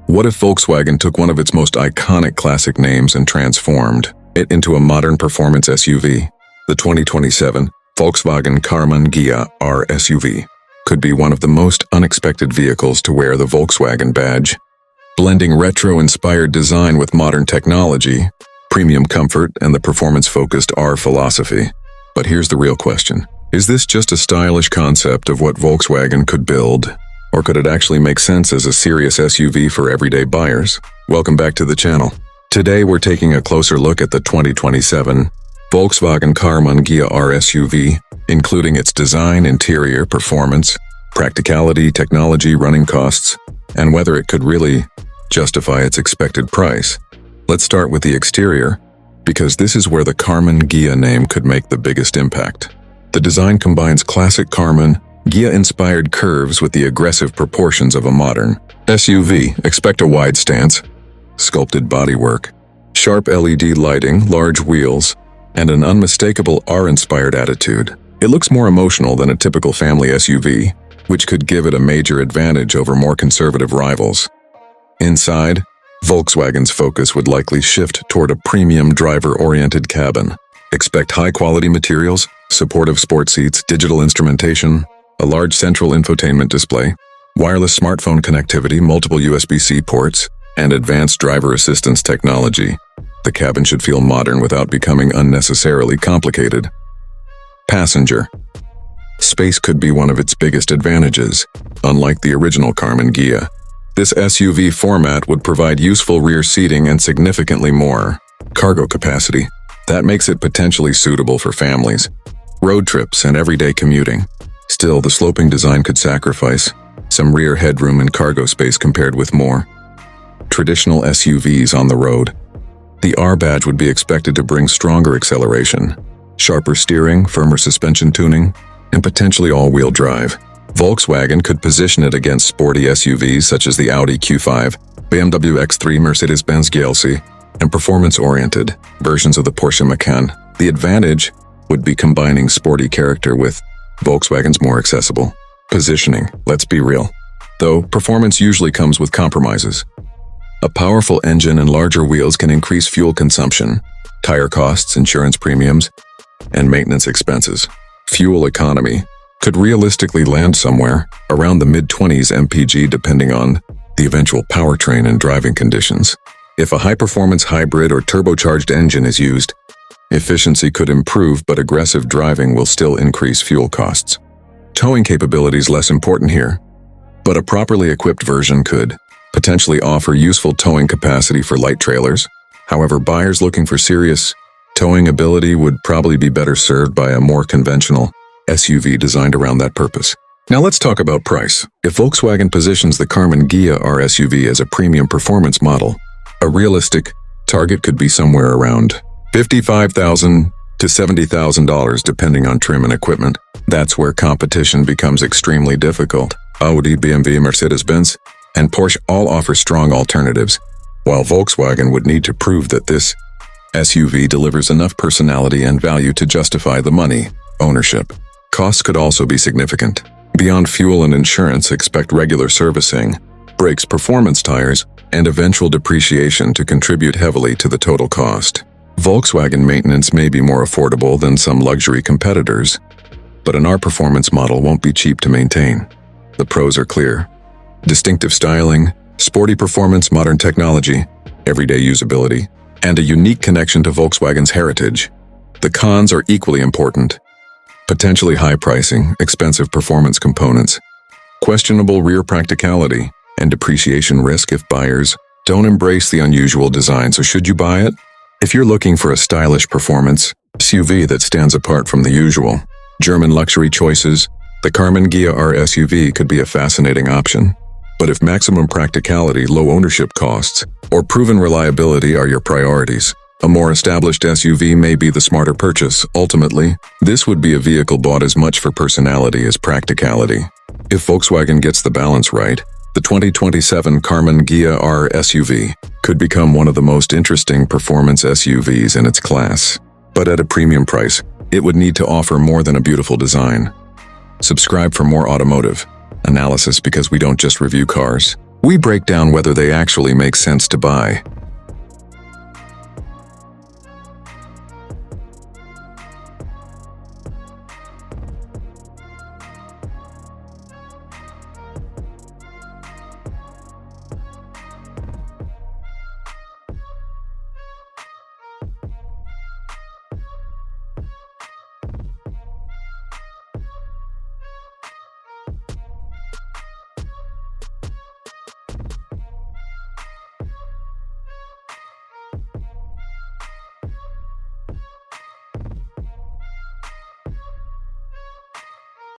What if Volkswagen took one of its most iconic classic names and transformed it into a modern performance SUV? The 2027 Volkswagen Karmann Ghia R SUV could be one of the most unexpected vehicles to wear the Volkswagen badge. Blending retro-inspired design with modern technology, premium comfort, and the performance-focused R philosophy. But here's the real question. Is this just a stylish concept of what Volkswagen could build? Or could it actually make sense as a serious SUV for everyday buyers? Welcome back to the channel. Today we're taking a closer look at the 2027 Volkswagen Karmann Ghia R SUV, including its design, interior, performance, practicality, technology, running costs, and whether it could really justify its expected price. Let's start with the exterior, because this is where the Karmann Ghia name could make the biggest impact. The design combines classic Karmann Ghia-inspired curves with the aggressive proportions of a modern SUV. Expect a wide stance, sculpted bodywork, sharp LED lighting, large wheels, and an unmistakable R-inspired attitude. It looks more emotional than a typical family SUV, which could give it a major advantage over more conservative rivals. Inside, Volkswagen's focus would likely shift toward a premium driver-oriented cabin. Expect high-quality materials, supportive sport seats, digital instrumentation, a large central infotainment display, wireless smartphone connectivity, multiple USB-C ports, and advanced driver assistance technology. The cabin should feel modern without becoming unnecessarily complicated. Passenger space could be one of its biggest advantages. Unlike the original Karmann Ghia, this SUV format would provide useful rear seating and significantly more cargo capacity. That makes it potentially suitable for families, road trips, and everyday commuting. Still, the sloping design could sacrifice some rear headroom and cargo space compared with more traditional SUVs on the road. The R badge would be expected to bring stronger acceleration, sharper steering, firmer suspension tuning, and potentially all-wheel drive. Volkswagen could position it against sporty SUVs such as the Audi Q5, BMW X3, Mercedes-Benz GLC, and performance-oriented versions of the Porsche Macan. The advantage would be combining sporty character with Volkswagen's more accessible positioning. Let's be real, though performance usually comes with compromises. A powerful engine and larger wheels can increase fuel consumption, tire costs, insurance premiums, and maintenance expenses. Fuel economy could realistically land somewhere around the mid-20s mpg depending on the eventual powertrain and driving conditions. If a high-performance hybrid or turbocharged engine is used, efficiency could improve, but aggressive driving will still increase fuel costs. Towing capability is less important here, but a properly equipped version could potentially offer useful towing capacity for light trailers. However, buyers looking for serious towing ability would probably be better served by a more conventional SUV designed around that purpose. Now let's talk about price. If Volkswagen positions the Karmann Ghia R SUV as a premium performance model, a realistic target could be somewhere around $55,000 to $70,000 depending on trim and equipment. That's where competition becomes extremely difficult. Audi, BMW, Mercedes-Benz, and Porsche all offer strong alternatives, while Volkswagen would need to prove that this SUV delivers enough personality and value to justify the money. Ownership costs could also be significant. Beyond fuel and insurance, expect regular servicing, brakes, performance tires, and eventual depreciation to contribute heavily to the total cost. Volkswagen maintenance may be more affordable than some luxury competitors, but an R performance model won't be cheap to maintain. The pros are clear: distinctive styling, sporty performance, modern technology, everyday usability, and a unique connection to Volkswagen's heritage. The cons are equally important: potentially high pricing, expensive performance components, questionable rear practicality, and depreciation risk if buyers don't embrace the unusual design. So should you buy it? If you're looking for a stylish performance SUV that stands apart from the usual German luxury choices, the Karmann Ghia R SUV could be a fascinating option. But if maximum practicality, low ownership costs, or proven reliability are your priorities, a more established SUV may be the smarter purchase. Ultimately, this would be a vehicle bought as much for personality as practicality. If Volkswagen gets the balance right, the 2027 Karmann Ghia R SUV could become one of the most interesting performance SUVs in its class. But at a premium price, it would need to offer more than a beautiful design. Subscribe for more automotive analysis, because we don't just review cars, We break down whether they actually make sense to buy,